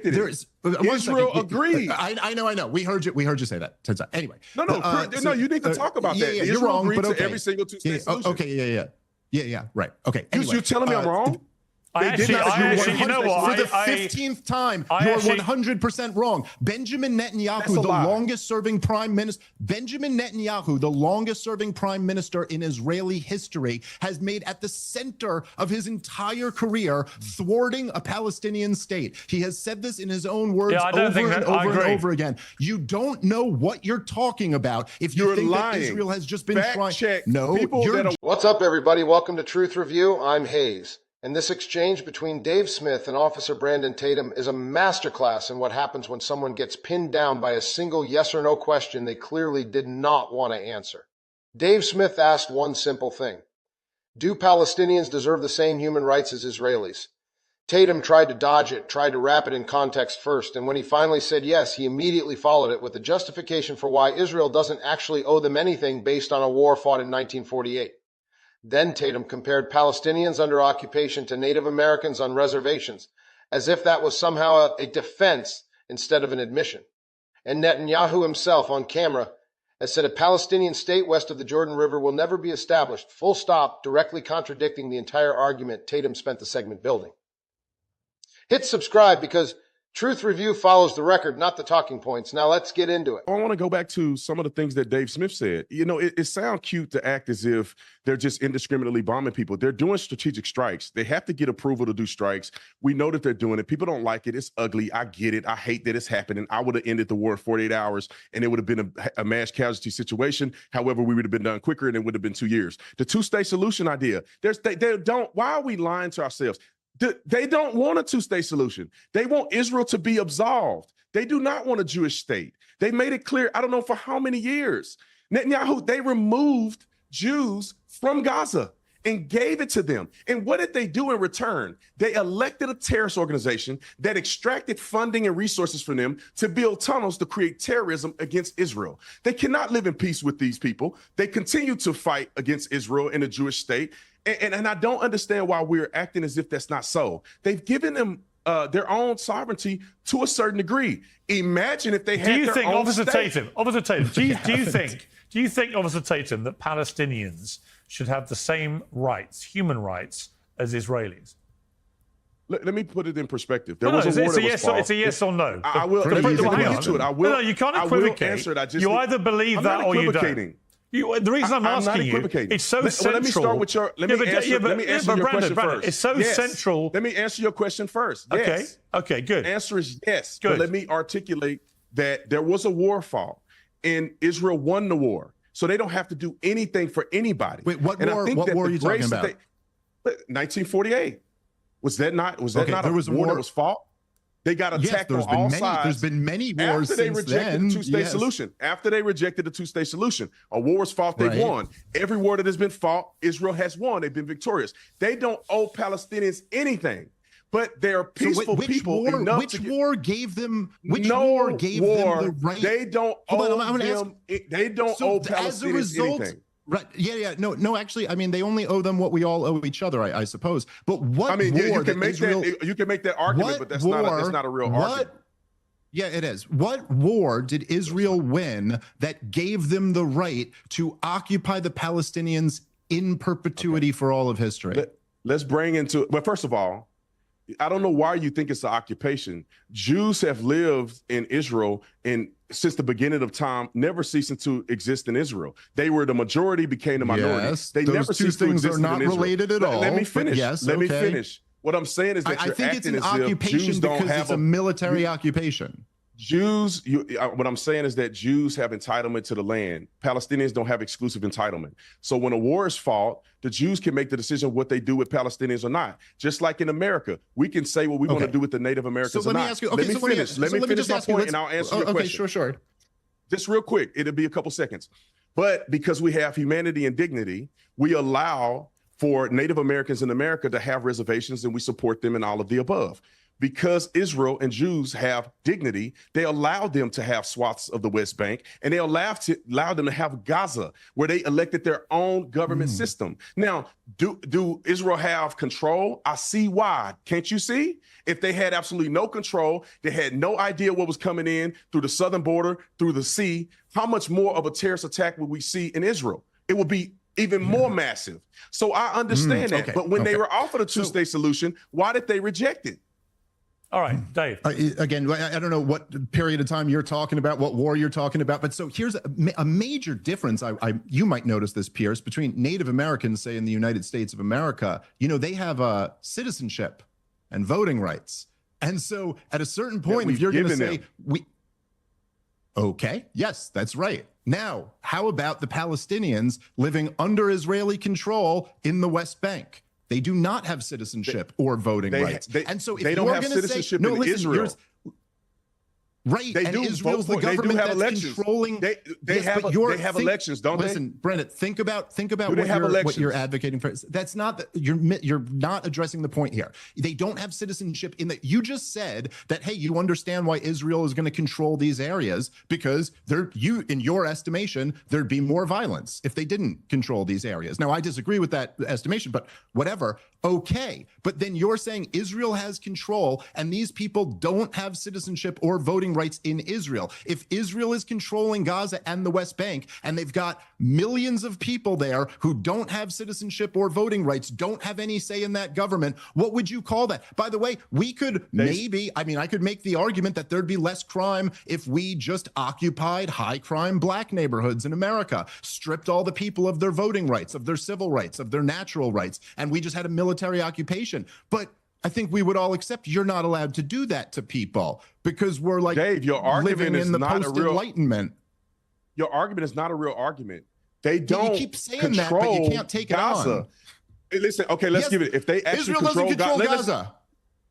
There's Israel agreed. I know. We heard you say that. Anyway. No, you need to talk about that. Yeah, Israel you're wrong, agreed but okay. to every single two-state solution. Okay, yeah, right. Okay. Anyway, You're telling me I'm wrong? You know what? For the 15th time, you're 100% wrong. Benjamin Netanyahu, the longest-serving prime minister, the longest-serving prime minister in Israeli history, has made at the center of his entire career thwarting a Palestinian state. He has said this in his own words over and over again. You don't know what you're talking about if you think that Israel has just been trying. No, What's up, everybody? Welcome to Truth Review. I'm Hayes. And this exchange between Dave Smith and Officer Brandon Tatum is a masterclass in what happens when someone gets pinned down by a single yes or no question they clearly did not want to answer. Dave Smith asked one simple thing. Do Palestinians deserve the same human rights as Israelis? Tatum tried to dodge it, tried to wrap it in context first, and when he finally said yes, he immediately followed it with a justification for why Israel doesn't actually owe them anything based on a war fought in 1948. Then Tatum compared Palestinians under occupation to Native Americans on reservations, as if that was somehow a defense instead of an admission. And Netanyahu himself on camera has said a Palestinian state west of the Jordan River will never be established, full stop, directly contradicting the entire argument Tatum spent the segment building. Hit subscribe because Truth Review follows the record, not the talking points. Now let's get into it. I want to go back to some of the things that Dave Smith said. You know, it sounds cute to act as if they're just indiscriminately bombing people. They're doing strategic strikes. They have to get approval to do strikes. We know that they're doing it. People don't like it. It's ugly. I get it. I hate that it's happening. I would have ended the war in 48 hours and it would have been a mass casualty situation. However, we would have been done quicker and it would have been 2 years. The two-state solution idea, why are we lying to ourselves? They don't want a two-state solution. They want Israel to be absolved. They do not want a Jewish state. They made it clear, I don't know for how many years. Netanyahu, they removed Jews from Gaza and gave it to them. And what did they do in return? They elected a terrorist organization that extracted funding and resources from them to build tunnels to create terrorism against Israel. They cannot live in peace with these people. They continue to fight against Israel and the Jewish state. And I don't understand why we're acting as if that's not so. They've given them their own sovereignty to a certain degree. Imagine if they had their own Officer state. Officer Tatum, do you think, Officer Tatum, that Palestinians should have the same rights, human rights, as Israelis? Let me put it in perspective. There was a war that was fought. It's a yes or no. I will. Let me get to it. I will. No, you can't equivocate. I will answer it. You either believe that or you don't. The reason I'm asking you, it's so central. Let me start with your. Let me answer your question first. It's so central. Let me answer your question first. Yes. Okay, good. Answer is yes. Good. But let me articulate that there was a war fought, and Israel won the war, so they don't have to do anything for anybody. Wait, what war are you talking about? 1948. Was that not a war that was fought? They got attacked on all sides. There's been many wars after they rejected the two-state solution. After they rejected the two-state solution, a war was fought, they won. Every war that has been fought, Israel has won. They've been victorious. They don't owe Palestinians anything, but they're peaceful people. Which war gave them the right? They don't owe them. They don't owe Palestinians anything. Right. Yeah. No, actually, I mean, they only owe them what we all owe each other, I suppose. But what I mean, war you can make that argument, but that's not a real argument. Yeah, it is. What war did Israel win that gave them the right to occupy the Palestinians in perpetuity for all of history? Let's bring into, but first of all, I don't know why you think it's an occupation. Jews have lived in Israel since the beginning of time, never ceasing to exist in Israel. They were the majority, became the minority. Yes, they never ceased to exist in Israel. Those two things are not related at all. Let me finish. Let me finish. What I'm saying is that I you're think it's acting an as if occupation Jews don't because have it's a military occupation. What I'm saying is that Jews have entitlement to the land. Palestinians don't have exclusive entitlement. So when a war is fought, the Jews can make the decision what they do with Palestinians or not. Just like in America, we can say what we want to do with the Native Americans or not. Ask you, let me finish my point and I'll answer your question. Okay, sure. Just real quick, it'll be a couple seconds. But because we have humanity and dignity, we allow for Native Americans in America to have reservations and we support them in all of the above. because Israel and Jews have dignity, they allowed them to have swaths of the West Bank, and they allowed them to have Gaza, where they elected their own government system. Now, do Israel have control? I see why. Can't you see? If they had absolutely no control, they had no idea what was coming in through the southern border, through the sea, how much more of a terrorist attack would we see in Israel? It would be even more massive. So I understand that. But when they were offered a two-state solution, why did they reject it? All right, Dave. Again, I don't know what period of time you're talking about, what war you're talking about, but so here's a major difference. You might notice this, Pierce, between Native Americans, say in the United States of America. You know, they have citizenship and voting rights, and so at a certain point, if you're going to say okay, yes, that's right. Now, how about the Palestinians living under Israeli control in the West Bank? They do not have citizenship or voting rights. And so if they don't have citizenship in Israel. Right, they and do. Israel's the government that's elections. Controlling. They have elections, don't they? Listen, Brennan, think about what you're advocating for. That's not you're not addressing the point here. They don't have citizenship in that. You just said that, hey, you understand why Israel is going to control these areas because in your estimation, there'd be more violence if they didn't control these areas. Now, I disagree with that estimation, but whatever. Okay, but then you're saying Israel has control and these people don't have citizenship or voting rights in Israel. If Israel is controlling Gaza and the West Bank and they've got millions of people there who don't have citizenship or voting rights, don't have any say in that government, what would you call that? By the way, we could I could make the argument that there'd be less crime if we just occupied high crime black neighborhoods in America, stripped all the people of their voting rights, of their civil rights, of their natural rights, and we just had a military occupation. But I think we would all accept you're not allowed to do that to people because we're like Dave, your argument living is in the not post-enlightenment. Your argument is not a real argument. They don't you keep saying that, but you can't take Gaza. it on. Hey, listen, okay, let's give it. If they actually Israel doesn't control Gaza.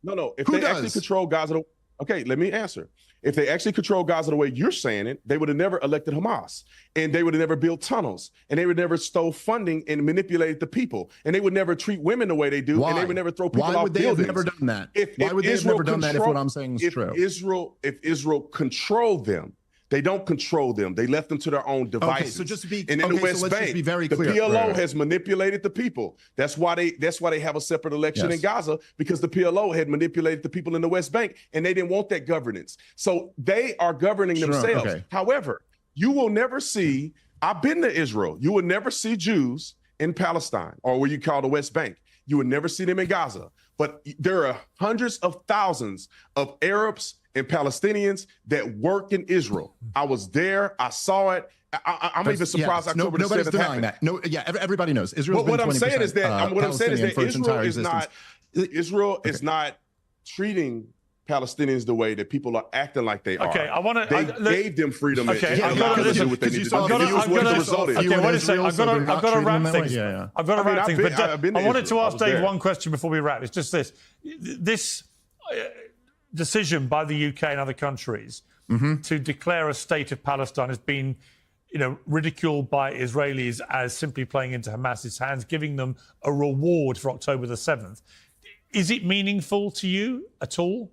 No. If Who they does? actually control Gaza, okay, let me answer. If they actually control Gaza the way you're saying it, they would have never elected Hamas, and they would have never built tunnels, and they would never stole funding and manipulated the people, and they would never treat women the way they do, and they would never throw people off buildings. Why would they have never done that? Why would they have never done that if what I'm saying is true? If Israel controlled them, they don't control them. They left them to their own devices. Okay, so just to be and in the West let's Bank, just be very clear. The PLO has manipulated the people. That's why they have a separate election in Gaza, because the PLO had manipulated the people in the West Bank, and they didn't want that governance. So they are governing themselves. Okay. However, you will never see. I've been to Israel. You will never see Jews in Palestine, or what you call the West Bank. You would never see them in Gaza. But there are hundreds of thousands of Arabs and Palestinians that work in Israel. I was there. I saw it. I'm even surprised October the 7th nobody's denying happened. that. No, yeah, everybody knows. Israel's what been 20%, I'm saying is that Israel is not treating Palestinians the way that people are acting like they are. Okay, They gave them freedom. Okay, I've got to do what they need to do. I've got to wrap things. I've got to wrap things. But I wanted to ask Dave one question before we wrap. It's just this. This decision by the UK and other countries to declare a state of Palestine has been, ridiculed by Israelis as simply playing into Hamas's hands, giving them a reward for October the 7th. Is it meaningful to you at all?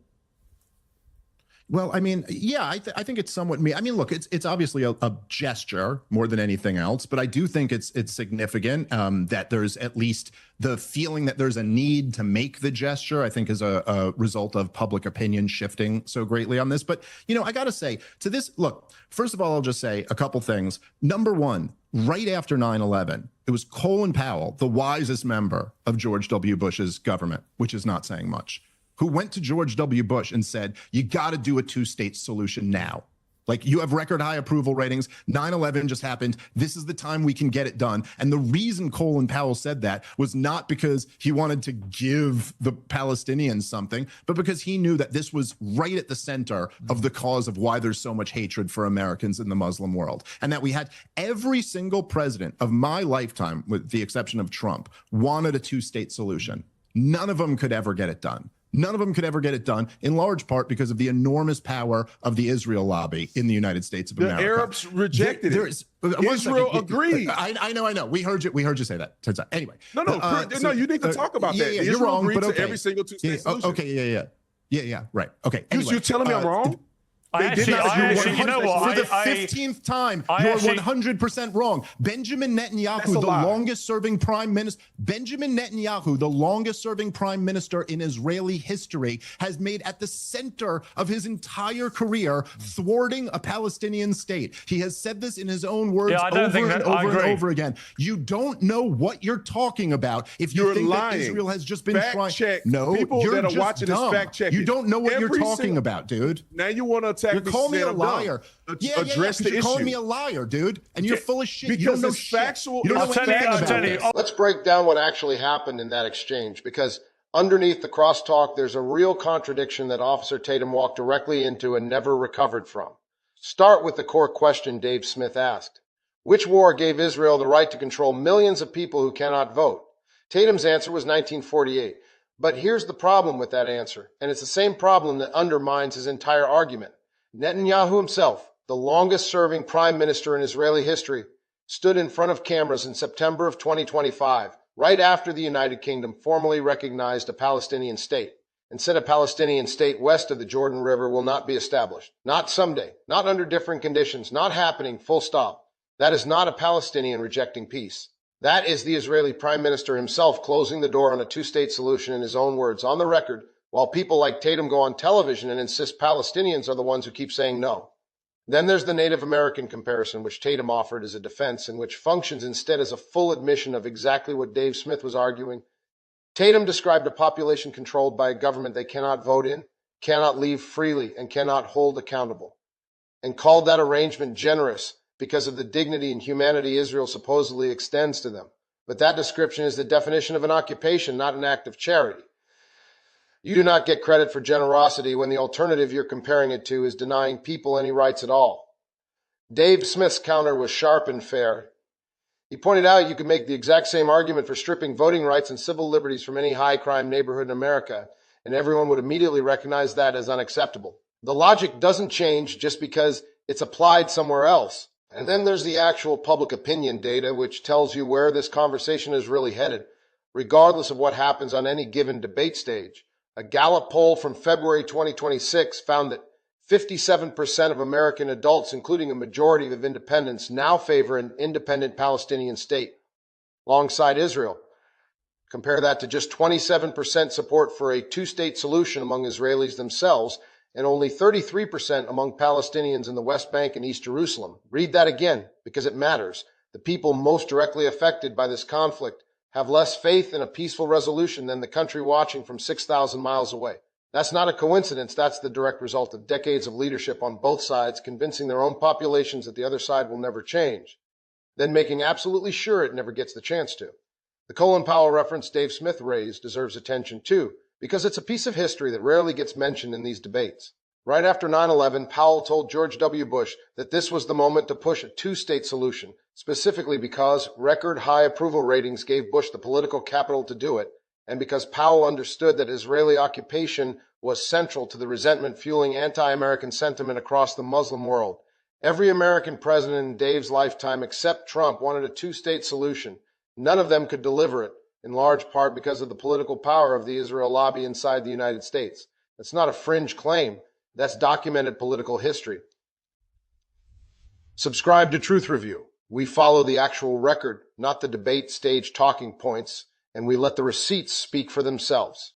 Well, I mean, yeah, I think it's somewhat I mean, look, it's obviously a gesture more than anything else, but I do think it's significant that there's at least the feeling that there's a need to make the gesture, I think is a result of public opinion shifting so greatly on this. But, I got to say to this, look, first of all, I'll just say a couple things. Number one, right after 9/11, it was Colin Powell, the wisest member of George W. Bush's government, which is not saying much, who went to George W. Bush and said, you got to do a two-state solution now. Like, you have record high approval ratings. 9/11 just happened. This is the time we can get it done. And the reason Colin Powell said that was not because he wanted to give the Palestinians something, but because he knew that this was right at the center of the cause of why there's so much hatred for Americans in the Muslim world. And that we had every single president of my lifetime, with the exception of Trump, wanted a two-state solution. None of them could ever get it done. None of them could ever get it done, in large part because of the enormous power of the Israel lobby in the United States of America. The Arabs rejected it. Israel agreed. I know. We heard you say that. Anyway. No, you need to talk about that. Yeah, Israel you're wrong, agreed but okay. to every single two-state solution. Okay, yeah. Yeah, right. Okay. Anyway, You're telling me I'm wrong? You know what? For the 15th time, you're 100% wrong. Benjamin Netanyahu, the longest-serving prime minister, the longest-serving prime minister in Israeli history, has made at the center of his entire career thwarting a Palestinian state. He has said this in his own words over and over again. You don't know what you're talking about if you think that Israel has just been trying. No, people you're that are just watching dumb. This fact check. You don't know what you're talking about, dude. Now you want to attack You're calling me a liar. Address the issue. You're calling me a liar, dude, and you're full of shit. Because you don't know it's factual. You don't know anything about it. Let's break down what actually happened in that exchange, because underneath the crosstalk, there's a real contradiction that Officer Tatum walked directly into and never recovered from. Start with the core question Dave Smith asked. Which war gave Israel the right to control millions of people who cannot vote? Tatum's answer was 1948. But here's the problem with that answer, and it's the same problem that undermines his entire argument. Netanyahu himself, the longest-serving prime minister in Israeli history, stood in front of cameras in September of 2025, right after the United Kingdom formally recognized a Palestinian state, and said a Palestinian state west of the Jordan River will not be established. Not someday, not under different conditions, not happening, full stop. That is not a Palestinian rejecting peace. That is the Israeli prime minister himself closing the door on a two-state solution in his own words, on the record, while people like Tatum go on television and insist Palestinians are the ones who keep saying no. Then there's the Native American comparison, which Tatum offered as a defense and which functions instead as a full admission of exactly what Dave Smith was arguing. Tatum described a population controlled by a government they cannot vote in, cannot leave freely, and cannot hold accountable, and called that arrangement generous because of the dignity and humanity Israel supposedly extends to them. But that description is the definition of an occupation, not an act of charity. You do not get credit for generosity when the alternative you're comparing it to is denying people any rights at all. Dave Smith's counter was sharp and fair. He pointed out you could make the exact same argument for stripping voting rights and civil liberties from any high-crime neighborhood in America, and everyone would immediately recognize that as unacceptable. The logic doesn't change just because it's applied somewhere else. And then there's the actual public opinion data, which tells you where this conversation is really headed, regardless of what happens on any given debate stage. A Gallup poll from February 2026 found that 57% of American adults, including a majority of independents, now favor an independent Palestinian state alongside Israel. Compare that to just 27% support for a two-state solution among Israelis themselves, and only 33% among Palestinians in the West Bank and East Jerusalem. Read that again, because it matters. The people most directly affected by this conflict have less faith in a peaceful resolution than the country watching from 6,000 miles away. That's not a coincidence. That's the direct result of decades of leadership on both sides, convincing their own populations that the other side will never change, then making absolutely sure it never gets the chance to. The Colin Powell reference Dave Smith raised deserves attention too, because it's a piece of history that rarely gets mentioned in these debates. Right after 9/11, Powell told George W. Bush that this was the moment to push a two-state solution, specifically because record-high approval ratings gave Bush the political capital to do it, and because Powell understood that Israeli occupation was central to the resentment-fueling anti-American sentiment across the Muslim world. Every American president in Dave's lifetime except Trump wanted a two-state solution. None of them could deliver it, in large part because of the political power of the Israel lobby inside the United States. That's not a fringe claim. That's documented political history. Subscribe to Truth Review. We follow the actual record, not the debate stage talking points, and we let the receipts speak for themselves.